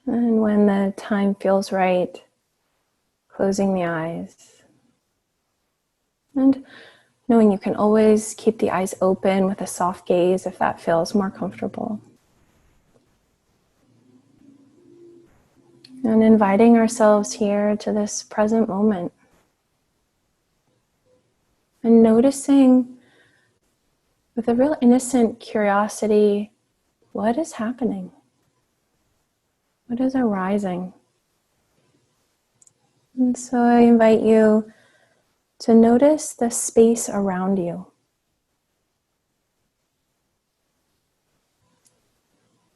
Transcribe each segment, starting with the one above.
And when the time feels right, closing the eyes. And knowing you can always keep the eyes open with a soft gaze if that feels more comfortable. And inviting ourselves here to this present moment. And noticing with a real innocent curiosity, what is happening? What is arising? And so I invite you to notice the space around you.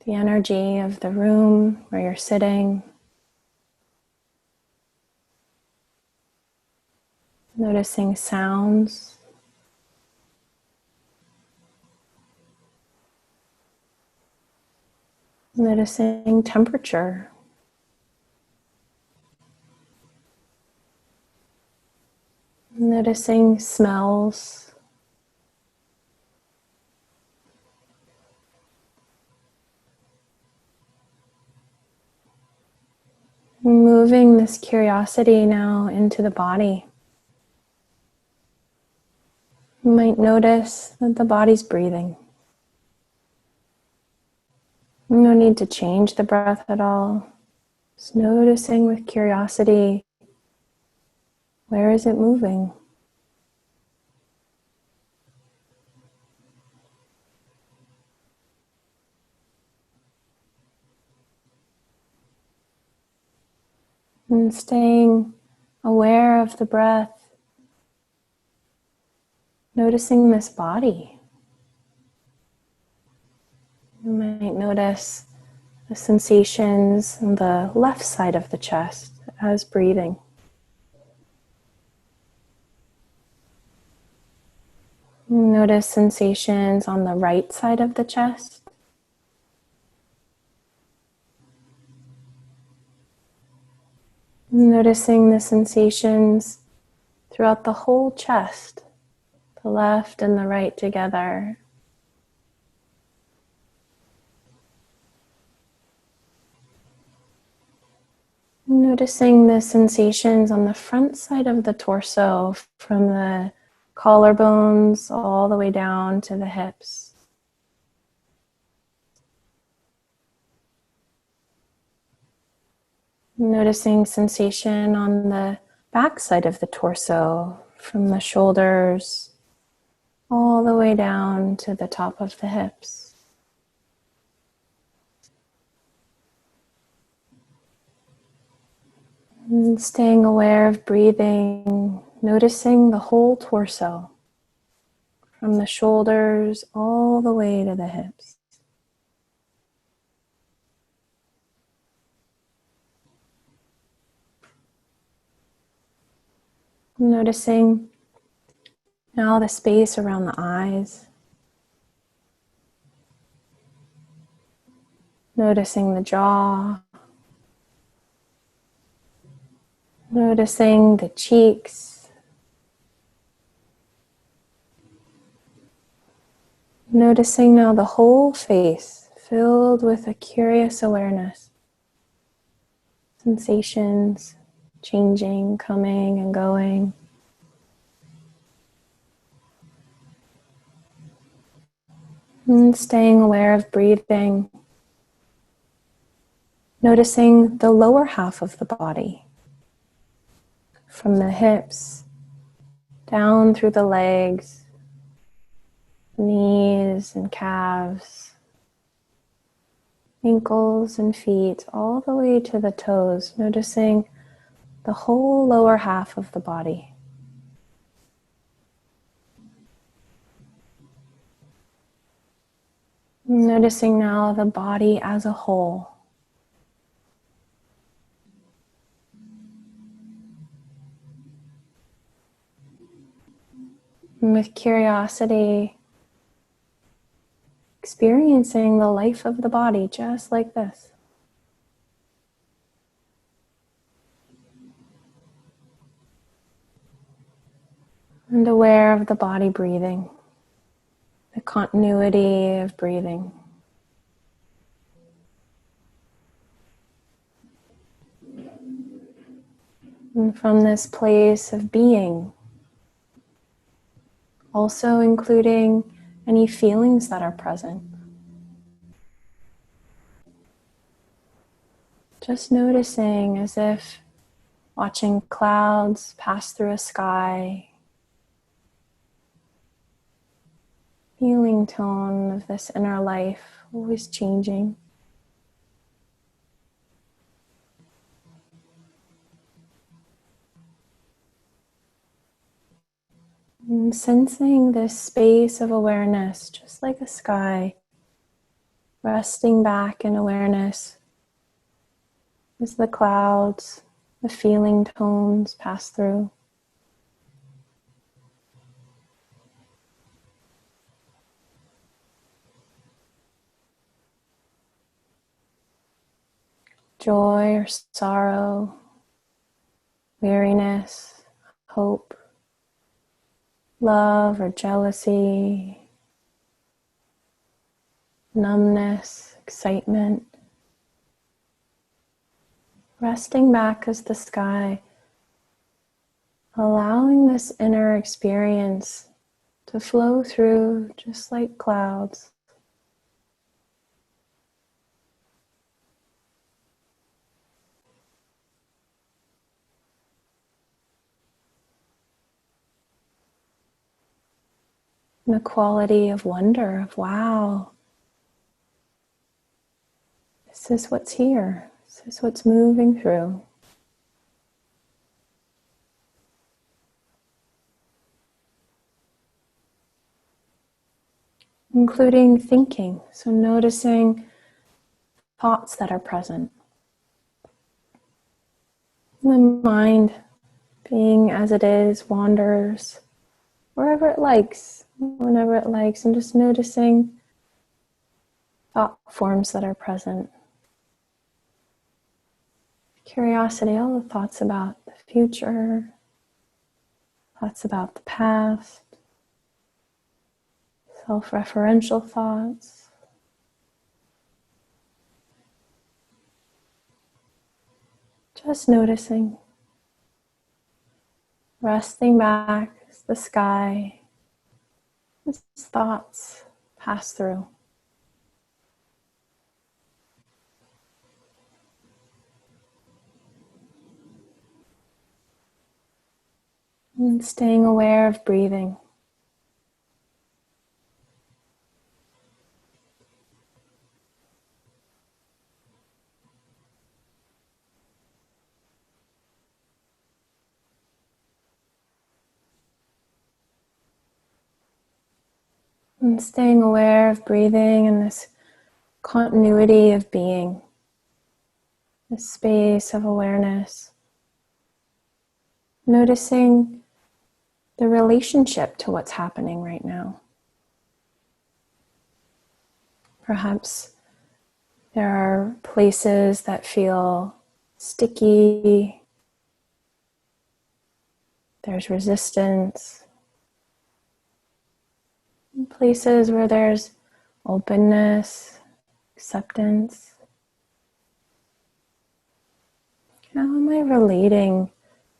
The energy of the room where you're sitting. Noticing sounds. Noticing temperature. Noticing smells. Moving this curiosity now into the body. You might notice that the body's breathing. No need to change the breath at all. Just noticing with curiosity, where is it moving? And staying aware of the breath, noticing this body. You might notice the sensations on the left side of the chest as breathing. Notice sensations on the right side of the chest. Noticing the sensations throughout the whole chest, the left and the right together. Noticing the sensations on the front side of the torso from the collarbones all the way down to the hips. Noticing sensation on the back side of the torso from the shoulders all the way down to the top of the hips. And staying aware of breathing, noticing the whole torso from the shoulders all the way to the hips. Noticing now the space around the eyes. Noticing the jaw. Noticing the cheeks. Noticing now the whole face filled with a curious awareness. Sensations changing, coming and going. And staying aware of breathing. Noticing the lower half of the body. From the hips, down through the legs, knees and calves, ankles and feet, all the way to the toes, noticing the whole lower half of the body. Noticing now the body as a whole. And with curiosity, experiencing the life of the body just like this. And aware of the body breathing, the continuity of breathing. And from this place of being, also including any feelings that are present. Just noticing as if watching clouds pass through a sky, feeling tone of this inner life, always changing. And sensing this space of awareness, just like a sky, resting back in awareness as the clouds, the feeling tones pass through. Joy or sorrow, weariness, hope, love or jealousy, numbness, excitement. Resting back as the sky, allowing this inner experience to flow through just like clouds. And the quality of wonder, of wow, this is what's here. This is what's moving through. Including thinking, so noticing thoughts that are present. The mind, being as it is, wanders wherever it likes, whenever it likes, and just noticing thought forms that are present. Curiosity, all the thoughts about the future, thoughts about the past, self-referential thoughts. Just noticing, resting back as the sky, as thoughts pass through. And staying aware of breathing. And staying aware of breathing and this continuity of being, this space of awareness. Noticing the relationship to what's happening right now. Perhaps there are places that feel sticky. There's resistance. Places where there's openness, acceptance. How am I relating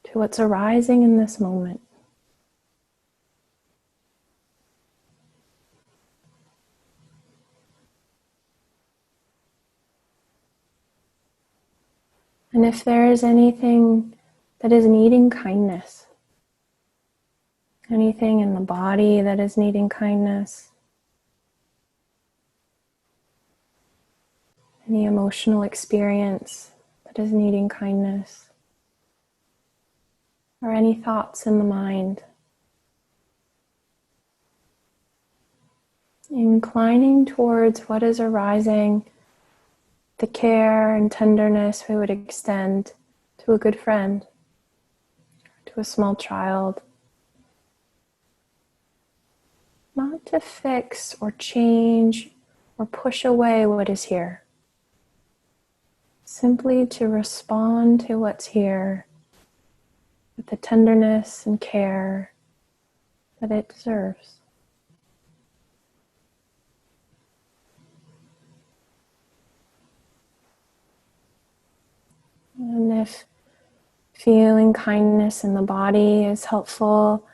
to what's arising in this moment? And if there is anything that is needing kindness, anything in the body that is needing kindness, any emotional experience that is needing kindness, or any thoughts in the mind, inclining towards what is arising, the care and tenderness we would extend to a good friend, to a small child. Not to fix or change or push away what is here. Simply to respond to what's here with the tenderness and care that it deserves. And if Feeling kindness in the body is helpful.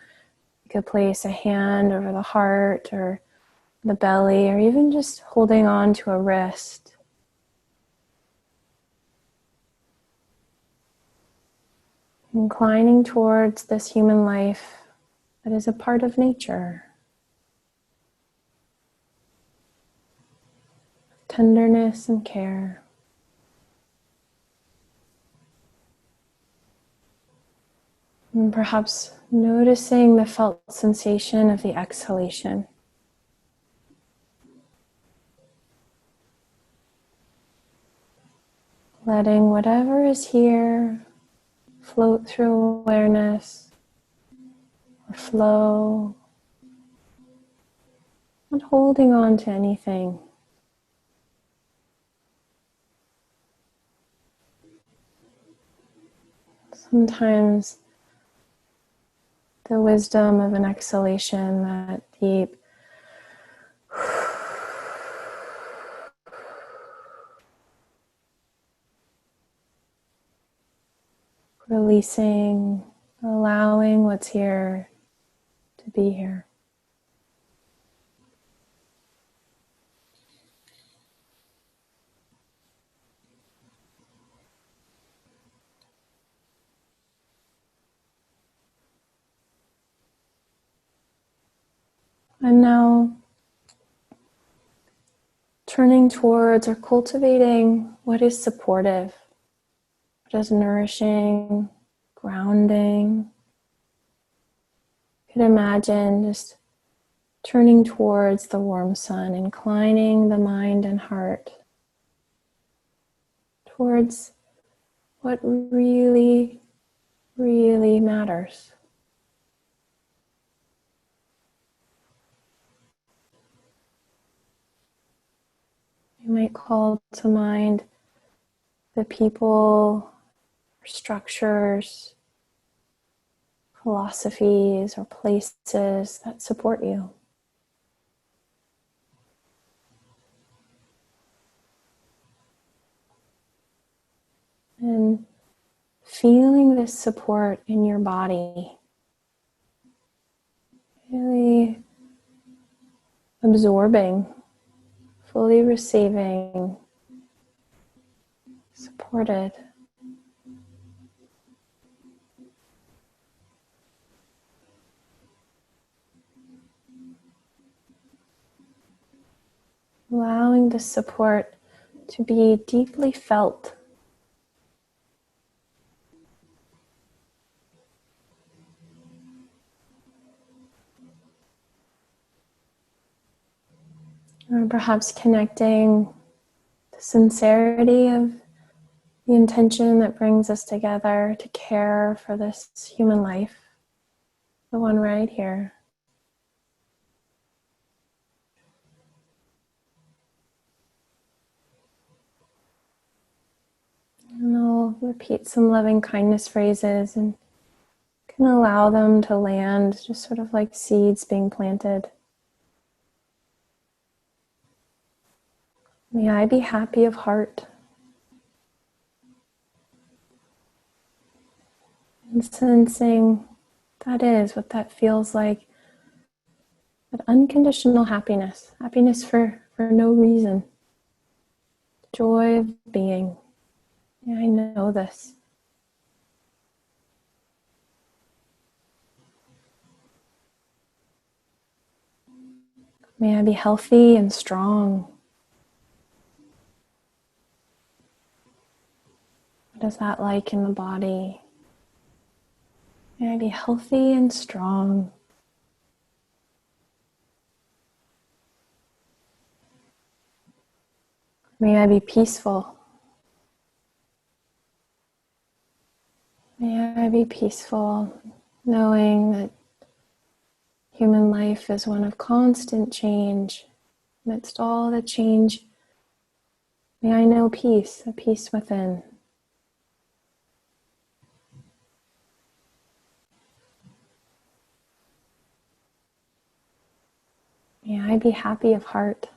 You could place a hand over the heart or the belly, or even just holding on to a wrist. Inclining towards this human life that is a part of nature. Tenderness and care. And perhaps noticing the felt sensation of the exhalation. Letting whatever is here float through awareness or flow. Not holding on to anything. Sometimes the wisdom of an exhalation, that deep releasing, allowing what's here to be here. And now turning towards or cultivating what is supportive, what is nourishing, grounding. You could imagine just turning towards the warm sun, inclining the mind and heart towards what really, really matters. You might call to mind the people, structures, philosophies, or places that support you. And feeling this support in your body, really absorbing, fully receiving, supported. Allowing the support to be deeply felt. Or perhaps connecting the sincerity of the intention that brings us together to care for this human life, the one right here. And I'll repeat some loving kindness phrases and can allow them to land just sort of like seeds being planted. May I be happy of heart. And sensing that is what that feels like. That unconditional happiness. Happiness for no reason. Joy of being. Yeah, I know this. May I be healthy and strong. What is that like in the body? May I be healthy and strong. May I be peaceful. May I be peaceful, knowing that human life is one of constant change. Amidst all the change, may I know peace, a peace within. May I be happy of heart.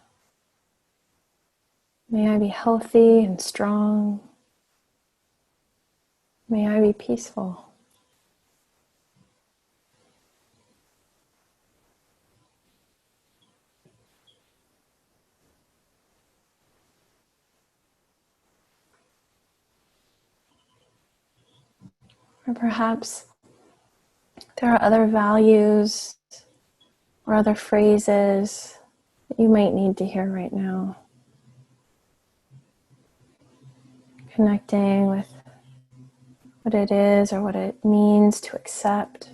May I be healthy and strong. May I be peaceful. Or perhaps there are other values or other phrases that you might need to hear right now. Connecting with what it is or what it means to accept,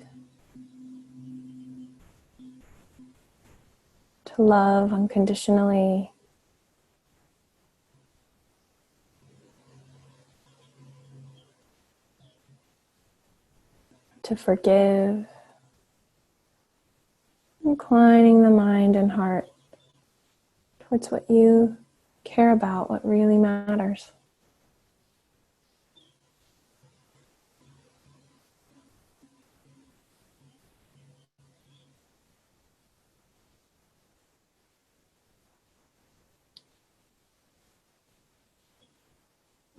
to love unconditionally, to forgive, inclining the mind and heart towards what you care about, what really matters.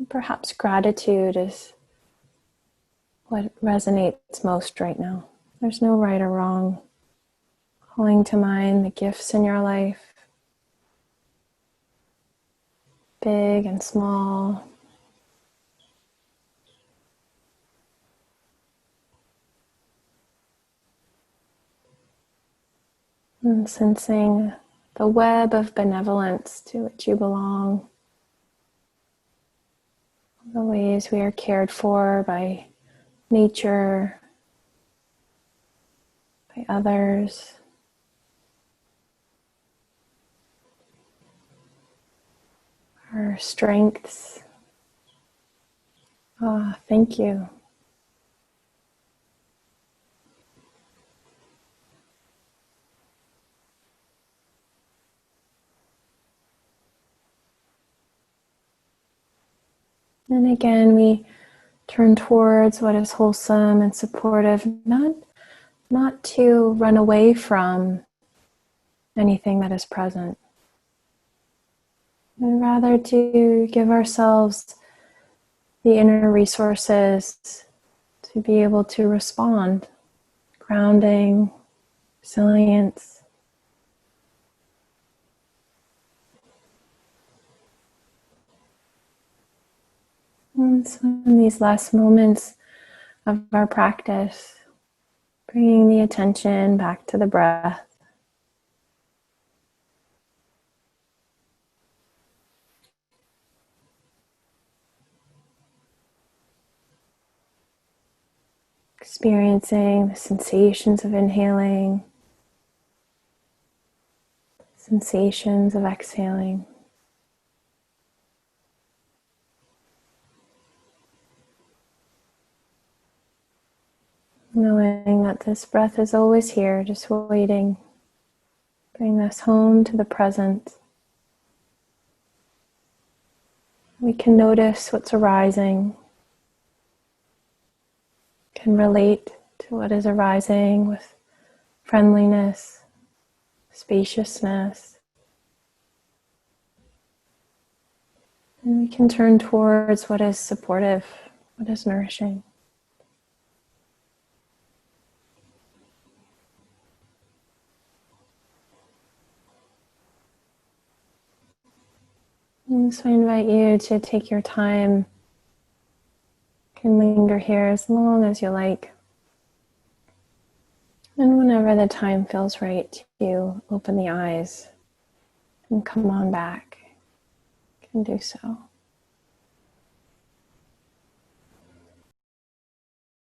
Perhaps gratitude is what resonates most right now. There's no right or wrong. Calling to mind the gifts in your life, big and small. And sensing the web of benevolence to which you belong. The ways we are cared for by nature, by others. Our strengths. Ah, thank you. And again, we turn towards what is wholesome and supportive, not to run away from anything that is present, and rather to give ourselves the inner resources to be able to respond, grounding, resilience. And so in these last moments of our practice, bringing the attention back to the breath. Experiencing the sensations of inhaling, sensations of exhaling. Knowing that this breath is always here, just waiting. Bring us home to the present. We can notice what's arising, can relate to what is arising with friendliness, spaciousness. And we can turn towards what is supportive, what is nourishing. And so I invite you to take your time. You can linger here as long as you like. And whenever the time feels right, you open the eyes and come on back. You can do so.